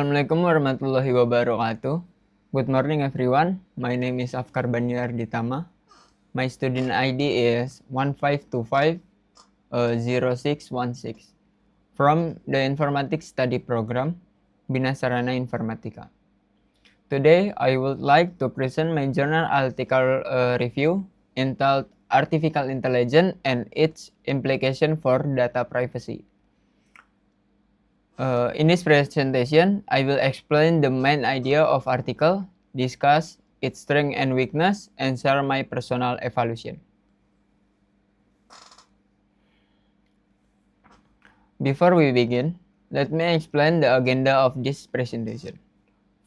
Assalamualaikum warahmatullahi wabarakatuh. Good morning everyone. My name is Afkar Baniar Ditama. My student ID is 1525-0616 from the Informatics Study Program, Bina Sarana Informatika. Today, I would like to present my journal article review entitled Artificial Intelligence and its Implication for Data Privacy. In this presentation, I will explain the main idea of article, discuss its strength and weakness, and share my personal evaluation. Before we begin, let me explain the agenda of this presentation.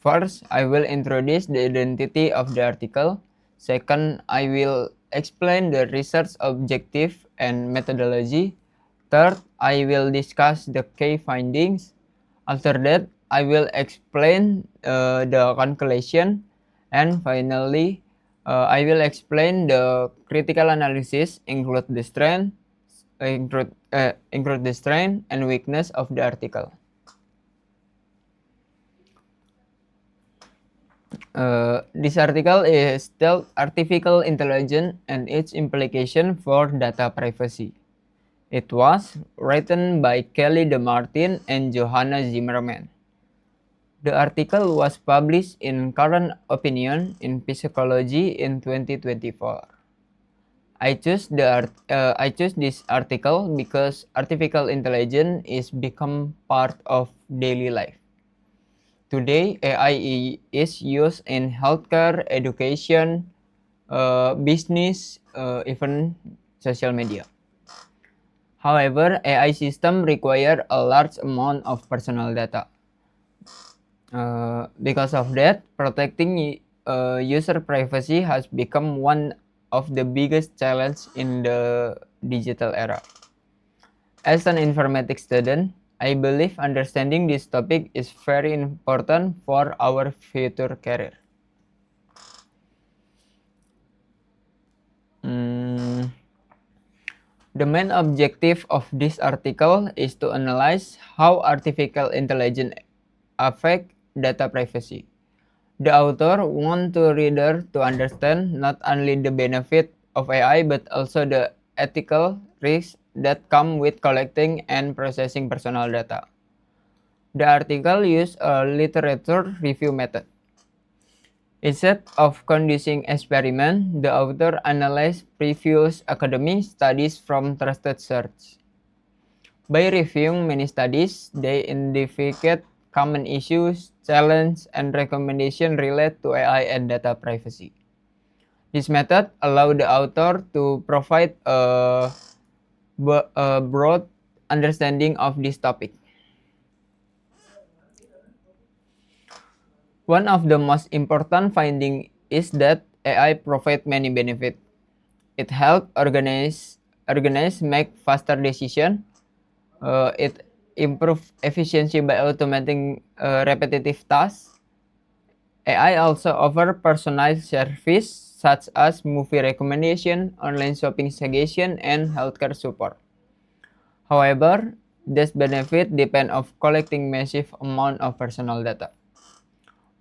First, I will introduce the identity of the article. Second, I will explain the research objective and methodology. Third, I will discuss the key findings. After that, I will explain the conclusion. And finally, I will explain the critical analysis, include the strength and weakness of the article. This article is titled Artificial Intelligence and its Implication for Data Privacy. It was written by Kelly DeMartin and Johanna Zimmerman. The article was published in Current Opinion in Psychology in 2024. I chose this article because artificial intelligence is become part of daily life. Today, AI is used in healthcare, education, business, even social media. However, AI systems require a large amount of personal data. Because of that, protecting user privacy has become one of the biggest challenges in the digital era. As an informatics student, I believe understanding this topic is very important for our future career. The main objective of this article is to analyze how artificial intelligence affect data privacy. The author wants the reader to understand not only the benefit of AI but also the ethical risks that come with collecting and processing personal data. The article used a literature review method. Instead of conducting experiments, the author analyzed previous academic studies from trusted sources. By reviewing many studies, they identified common issues, challenges, and recommendations related to AI and data privacy. This method allowed the author to provide a broad understanding of this topic. One of the most important findings is that AI provides many benefits. It helps organize, make faster decisions. It improves efficiency by automating repetitive tasks. AI also offers personalized service such as movie recommendation, online shopping suggestion, and healthcare support. However, this benefit depend on collecting massive amount of personal data.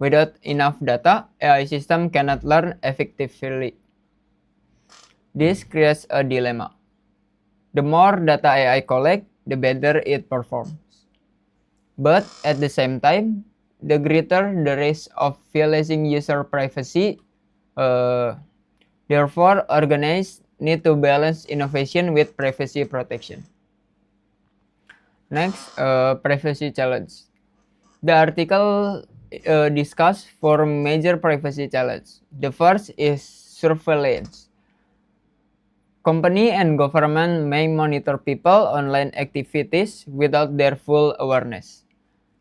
Without enough data, AI system cannot learn effectively. This creates a dilemma. The more data AI collect, the better it performs. But at the same time, the greater the risk of violating user privacy. Therefore, organizers need to balance innovation with privacy protection. Next, privacy challenge. The article discuss four major privacy challenges. The first is surveillance. Company and government may monitor people online activities without their full awareness.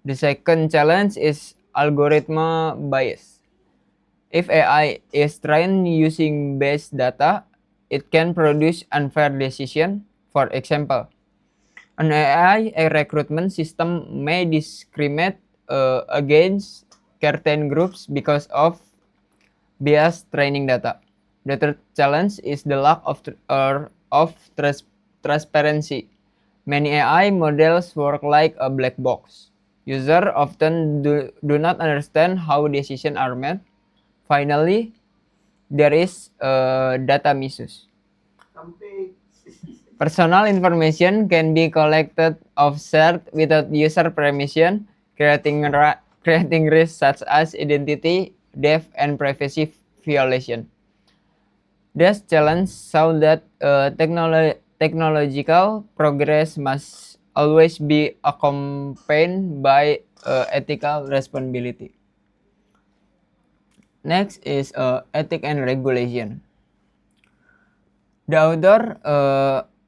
The second challenge is algorithm bias. If AI is trained using base data, it can produce unfair decisions. For example, an AI recruitment system may discriminate against certain groups because of biased training data. The third challenge is the lack of transparency. Many AI models work like a black box. Users often do not understand how decisions are made. Finally, there is data misuse. Personal information can be collected or shared without user permission, creating risks such as identity theft and privacy violation. This challenge shows that technological progress must always be accompanied by ethical responsibility. Next is ethic and regulation. The author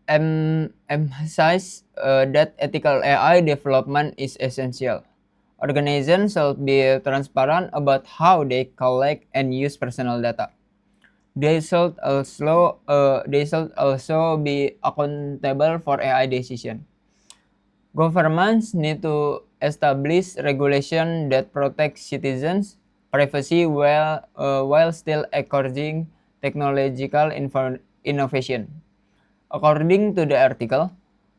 emphasizes that ethical AI development is essential. Organizations should be transparent about how they collect and use personal data. They should also be accountable for AI decisions. Governments need to establish regulation that protects citizens' privacy while still encouraging technological innovation. According to the article,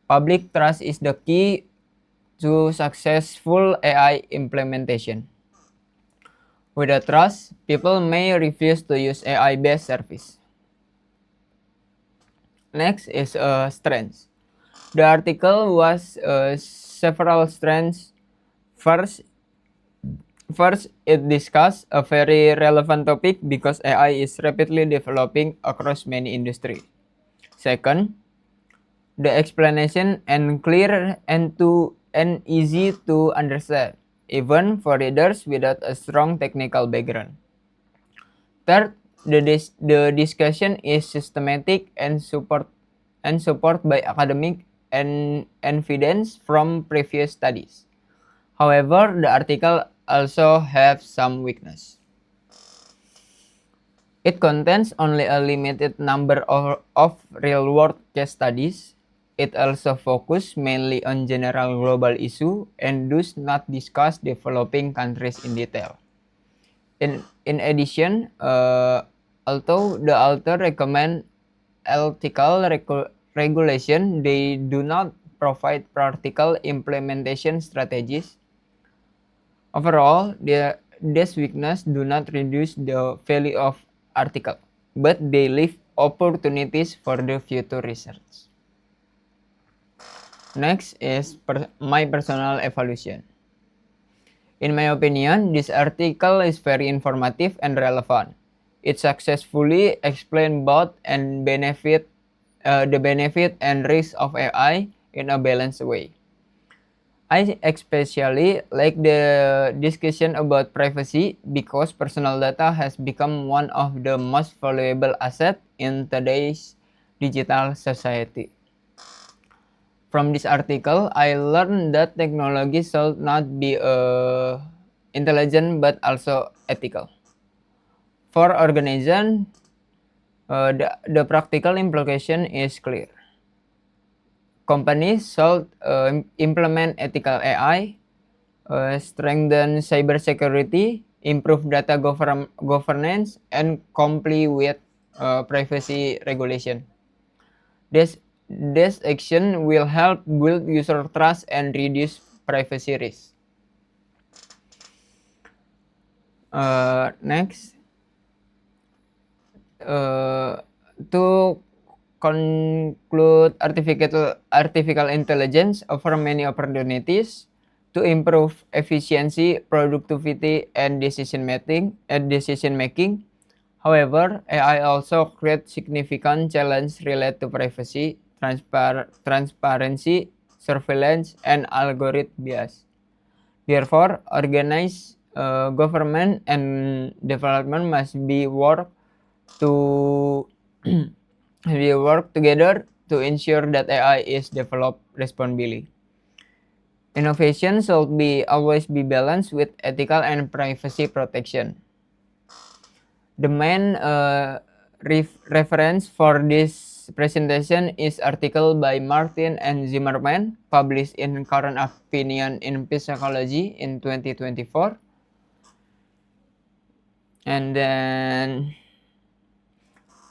public trust is the key to successful AI implementation. Without trust, people may refuse to use AI-based service. Next is strengths. The article was several strengths. First, it discussed a very relevant topic because AI is rapidly developing across many industries. Second, the explanation and clear and easy to understand, even for readers without a strong technical background. Third, the discussion is systematic and support by academic and evidence from previous studies. However, the article also have some weakness. It contains only a limited number of real-world case studies. It also focuses mainly on general global issue and does not discuss developing countries in detail. In addition, although the author recommend ethical regulation, they do not provide practical implementation strategies. Overall, these weaknesses do not reduce the value of article, but they leave opportunities for the future research. Next is my personal evaluation. In my opinion, this article is very informative and relevant. It successfully explains both the benefit and risk of AI in a balanced way. I especially like the discussion about privacy because personal data has become one of the most valuable assets in today's digital society. From this article, I learned that technology should not be intelligent but also ethical. For organization, the practical implication is clear. Companies should implement ethical AI, strengthen cybersecurity, improve data governance, and comply with privacy regulation. This action will help build user trust and reduce privacy risk. Next, to conclude, artificial intelligence offer many opportunities to improve efficiency, productivity, and decision making. However, AI also creates significant challenges related to privacy, transparency, surveillance, and algorithm bias. Therefore, organized government and development must be to we work together to ensure that AI is developed responsibly. Innovation should always be balanced with ethical and privacy protection. The main reference for this presentation is article by Martin and Zimmerman published in Current Opinion in Psychology in 2024. And then,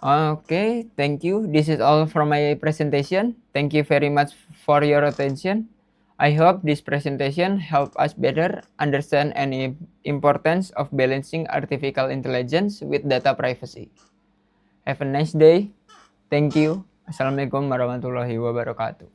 okay, thank you. This is all from my presentation. Thank you very much for your attention. I hope this presentation helped us better understand any importance of balancing artificial intelligence with data privacy. Have a nice day. Thank you. Assalamualaikum warahmatullahi wabarakatuh.